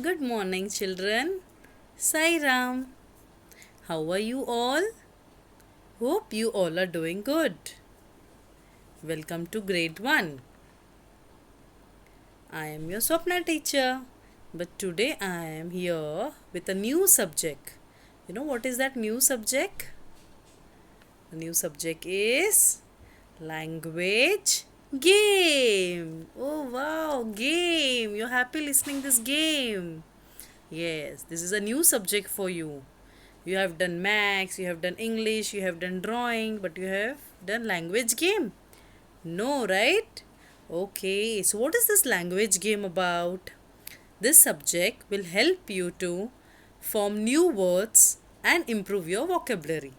Good morning, children. Sai Ram. How are you all? Hope you all are doing good. Welcome to grade 1. I am your Swapna teacher. But today I am here with a new subject. You know what is that new subject? The new subject is language game. Oh wow, game. You're happy listening this game. Yes, this is a new subject for you. You have done maths, you have done English, you have done drawing, but you have done language game. No, right? Okay, so what is this language game about? This subject will help you to form new words and improve your vocabulary.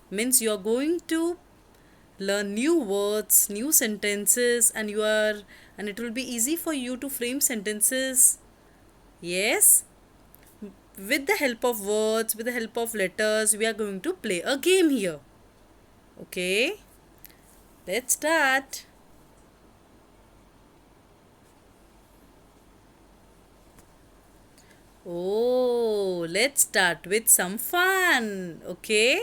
Means you are going to learn new words, new sentences, and it will be easy for you to frame sentences. Yes, with the help of words, with the help of letters, we are going to play a game here. Okay, let's start. Oh, let's start with some fun. Okay,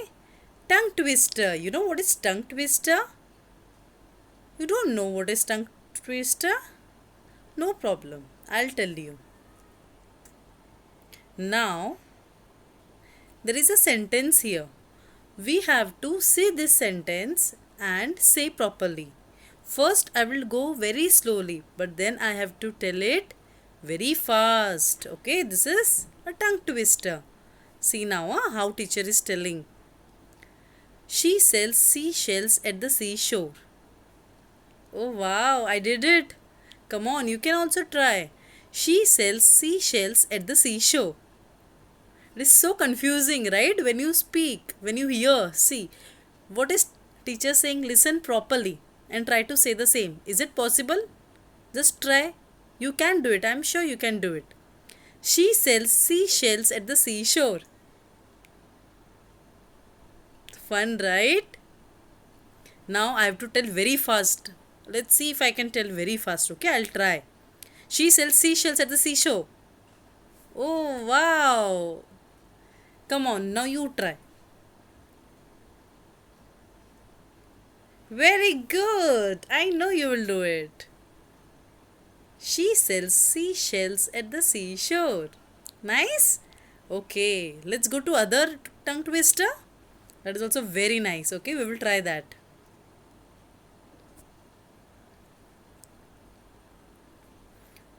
tongue twister. You know what is tongue twister? You don't know what is tongue twister? No problem, I'll tell you. Now, there is a sentence here. We have to see this sentence and say properly. First, I will go very slowly, but then I have to tell it very fast. Okay, this is a tongue twister. See now how teacher is telling. She sells seashells at the seashore. Oh wow, I did it. Come on, you can also try. She sells seashells at the seashore. It is so confusing, right? When you speak, when you hear, see, what is teacher saying? Listen properly and try to say the same. Is it possible? Just try. You can do it. I'm sure you can do it. She sells seashells at the seashore. Fun, right? Now I have to tell very fast. Let's see if I can tell very fast. Okay, I'll try. She sells seashells at the seashore. Oh, wow. Come on, now you try. Very good. I know you will do it. She sells seashells at the seashore. Nice? Okay, let's go to other tongue twister. That is also very nice. Okay, we will try that.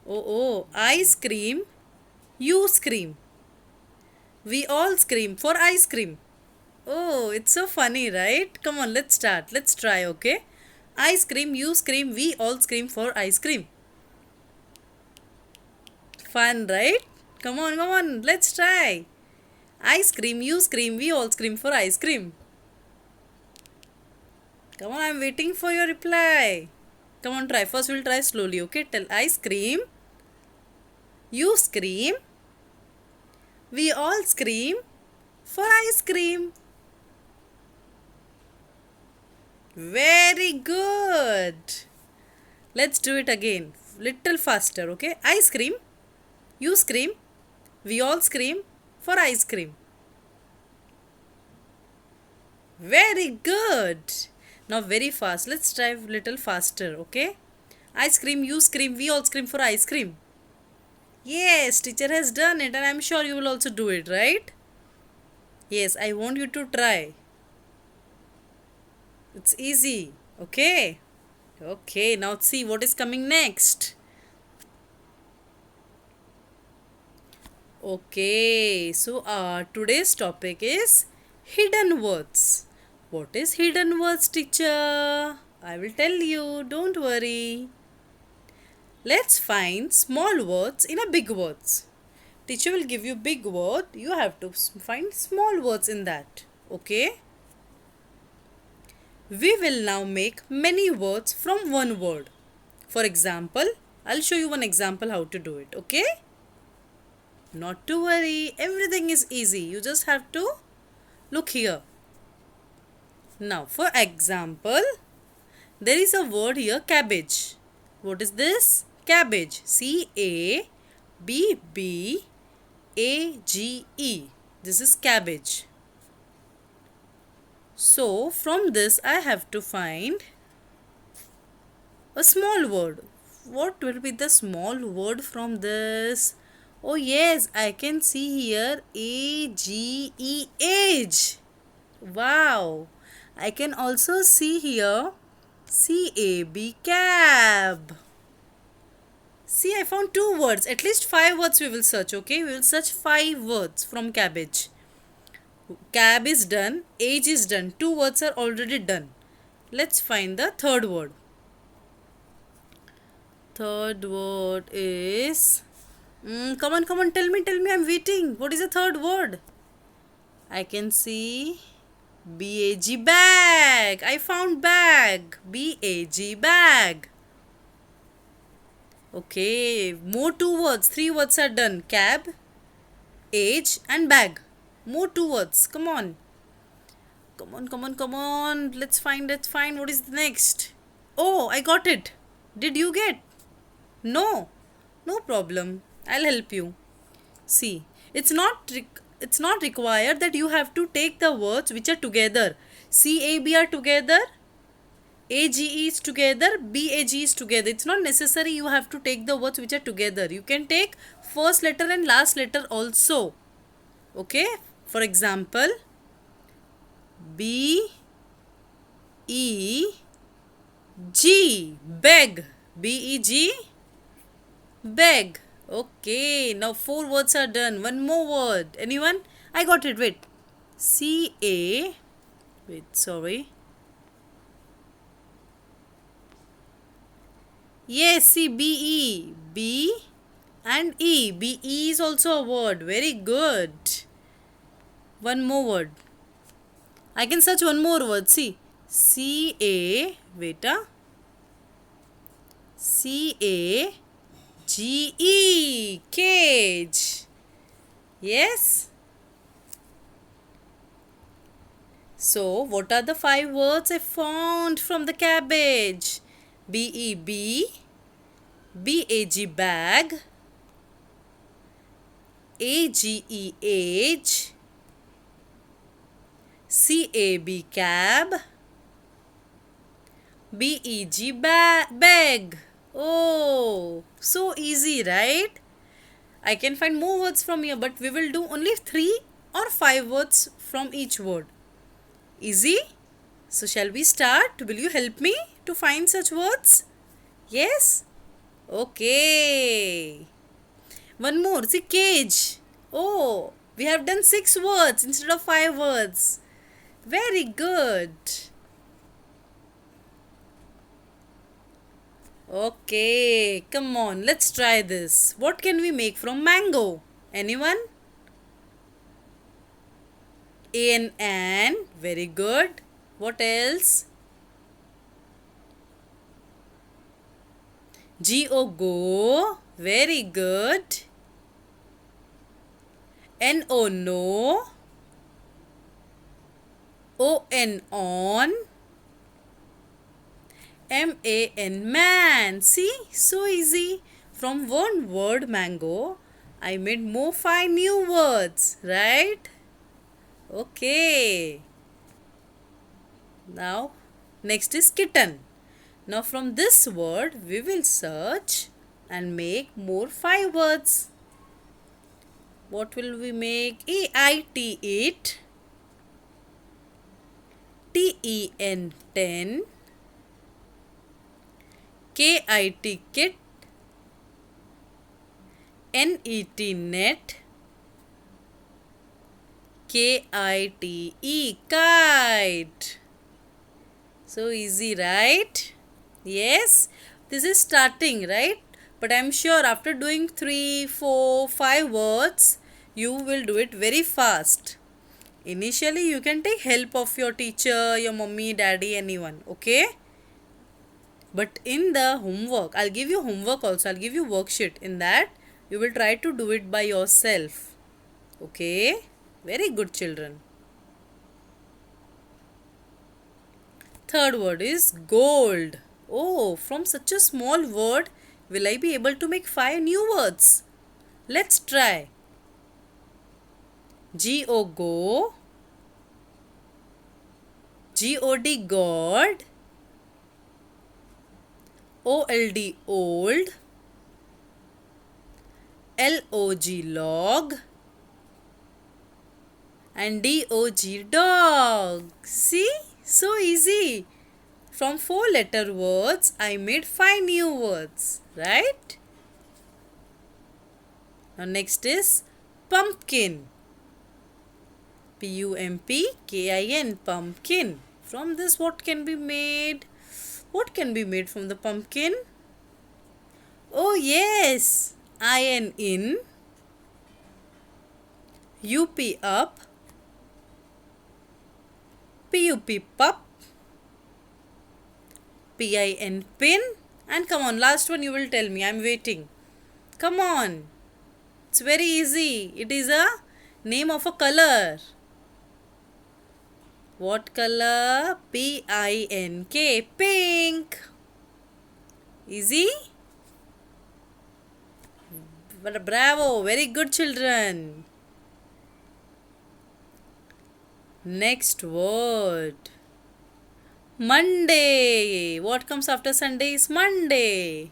Oh, I scream, you scream. We all scream for ice cream. Oh, it's so funny, right? Come on, let's start. Let's try, okay? I scream, you scream, we all scream for ice cream. Fun, right? Come on, let's try. I scream, you scream, we all scream for ice cream. Come on, I'm waiting for your reply. Come on, try. First, we'll try slowly, okay? Tell I scream, you scream, we all scream for ice cream. Very good. Let's do it again. Little faster, okay? I scream, you scream, we all scream for ice cream. Very good. Now very fast. Let's try little faster, okay? I scream, you scream, we all scream for ice cream. Yes, teacher has done it and I'm sure you will also do it, right? Yes, I want you to try. It's easy, okay? Okay, now see what is coming next. Okay, so today's topic is hidden words. What is hidden words, teacher? I will tell you, don't worry. Let's find small words in a big words. Teacher will give you big word, you have to find small words in that. Okay? We will now make many words from one word. For example, I'll show you one example how to do it. Okay? Not to worry, everything is easy. You just have to look here. Now, for example, there is a word here cabbage. What is this? Cabbage. C A B-B-A-G-E. This is cabbage. So from this I have to find a small word. What will be the small word from this? Oh yes, I can see here A-G-E, age. Wow. I can also see here C-A-B, cab. See, I found two words. At least five words we will search, okay? We will search five words from cabbage. Cab is done. Age is done. Two words are already done. Let's find the third word. Third word is... come on, tell me, I'm waiting. What is the third word? I can see B-A-G, bag. I found bag. B-A-G, bag. Okay, more two words. Three words are done. Cab, age and bag. More two words. Come on. Come on. Let's find. What is the next? Oh, I got it. Did you get? No. No problem. I'll help you. See, it's not required that you have to take the words which are together. C-A-B are together. A-G-E is together, B-A-G is together. It's not necessary you have to take the words which are together. You can take first letter and last letter also. Okay? For example, B-E-G, beg. B-E-G, beg. Okay, now four words are done. One more word. Anyone? I got it. Wait. C-A, wait, sorry. Yes, see B-E. B and E. B-E is also a word. Very good. One more word. I can search one more word. See. C-A. Wait. C-A-G-E. Cage. Yes. So, what are the five words I found from the cabbage? B-E-B, B-A-G, bag, A-G-E, age, C-A-B, cab, B-E-G, bag. Oh, so easy, right? I can find more words from here, but we will do only 3 or 5 words from each word. Easy? So shall we start? Will you help me to find such words? Yes? Okay. One more. See, cage. Oh, we have done 6 words instead of 5 words. Very good. Okay, come on. Let's try this. What can we make from mango? Anyone? A-N. Very good. What else? G-O, go. Very good. N-O, no. O-N, on. M-A-N, man. See, so easy. From one word mango, I made more 5 new words, right? Okay. Now, next is kitten. Now, from this word, we will search and make more 5 words. What will we make? E-I-T, it. T-E-N, ten. K-I-T, kit. N-E-T, net. K-I-T-E, kite. So easy, right? Yes, this is starting, right? But I'm sure after doing 3, 4, 5 words, you will do it very fast. Initially, you can take help of your teacher, your mommy, daddy, anyone, okay? But in the homework, I'll give you homework also. I'll give you worksheet. In that, you will try to do it by yourself. Okay? Very good, children. Third word is gold. Oh, from such a small word, will I be able to make 5 new words? Let's try. G-O go. G-O-D God. O-L-D old. L-O-G log. And D-O-G dog. See? So easy. From 4-letter words, I made 5 new words. Right? Now next is pumpkin. P-U-M-P-K-I-N. Pumpkin. From this what can be made? What can be made from the pumpkin? Oh yes! I-N in. U-P up. P-U-P pup. P-I-N pin. And come on, last one you will tell me. I'm waiting. Come on. It's very easy. It is a name of a color. What color? P-I-N-K. Pink. Easy? Bravo. Very good, children. Next word. Monday. What comes after Sunday is Monday.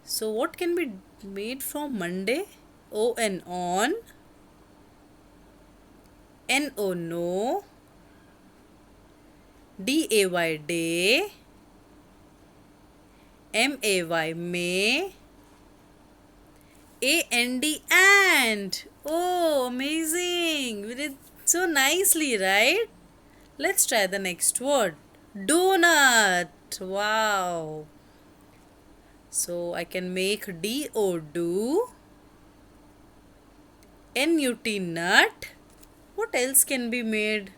So what can be made from Monday? O-N on. N-O no. D-A-Y day. M-A-Y may. A-N-D and. Oh, amazing. We did so nicely, right? Let's try the next word. Donut. Wow. So I can make D-O do. N-U-T nut. What else can be made?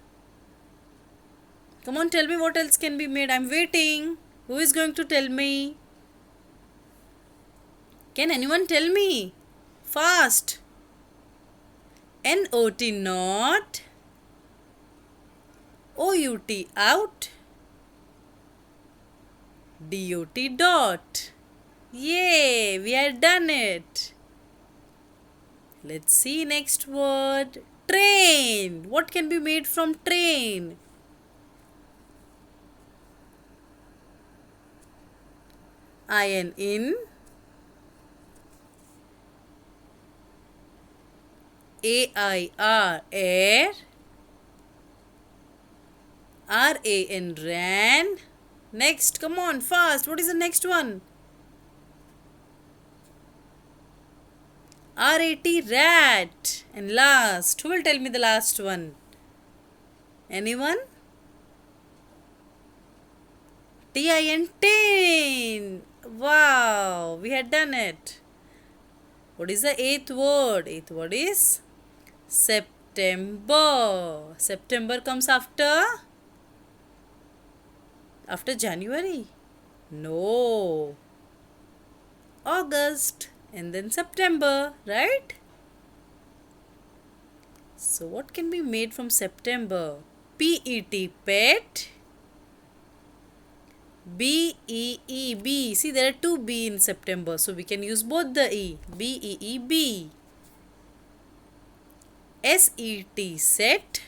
Come on, tell me what else can be made. I'm waiting. Who is going to tell me? Can anyone tell me? Fast. N-O-T not. O-U-T out. D-O-T dot. Yay! We had done it. Let's see next word. Train. What can be made from train? I-N in. A-I-R air. R-A-N ran. Next, come on, fast. What is the next one? R-A-T rat. And last, who will tell me the last one? Anyone? T-I-N tin. Wow, we had done it. What is the 8th word? 8th word is September. September comes after January? No. August and then September, right? So what can be made from September? P-E-T pet. B-E-E-B. See, there are 2 B in September, so we can use both the E. B-E-E-B. S-E-T set.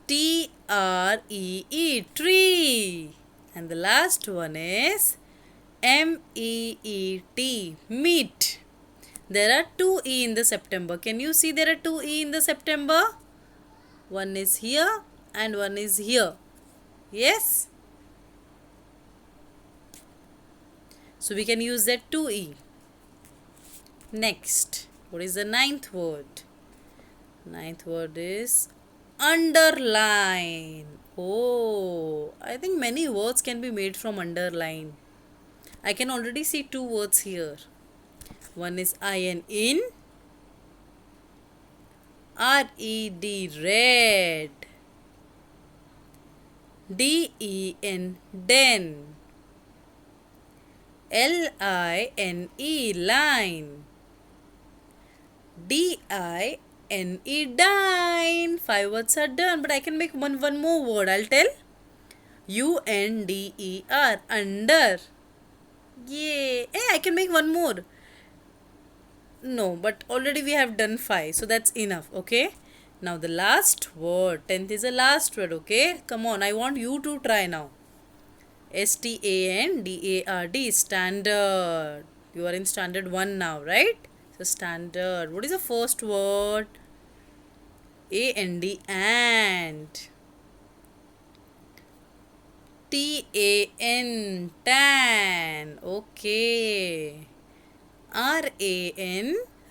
T-R-E-E tree. And the last one is M-E-E-T meat. There are 2 E in the September. Can you see there are 2 E in the September? One is here and one is here. Yes? So we can use that 2E. Next, what is the 9th word? 9th word is underline. Oh, I think many words can be made from underline. I can already see 2 words here. One is I-N in. R-E-D red. D-E-N den. L-I-N-E line. D-I-N-E dine. 5 words are done, but I can make one more word. I'll tell. U-N-D-E-R under. Yay! Hey, I can make one more. No, but already we have done 5, so that's enough, okay? Now the last word. 10th is the last word, okay? Come on, I want you to try now. Standard. Standard. You are in standard 1 now, right? So standard. What is the first word? And. Tan. Okay.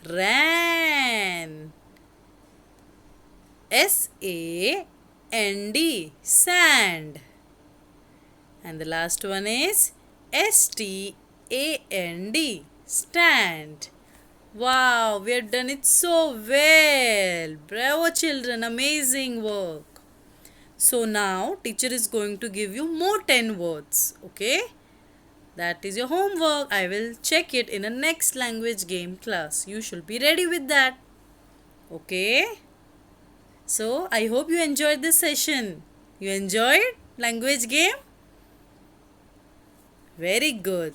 Ran. Sand. And the last one is stand. Wow, we have done it so well. Bravo, children. Amazing work. So now teacher is going to give you more 10 words. Okay? That is your homework. I will check it in a next language game class. You should be ready with that. Okay? So I hope you enjoyed this session. You enjoyed language game? Very good.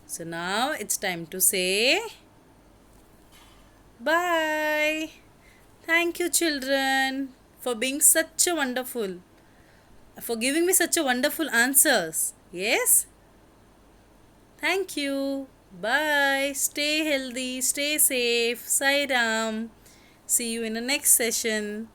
So now it's time to say bye. Thank you, children, for being such a wonderful, for giving me such a wonderful answers. Yes? Thank you. Bye. Stay healthy, stay safe. Sai Ram. See you in the next session.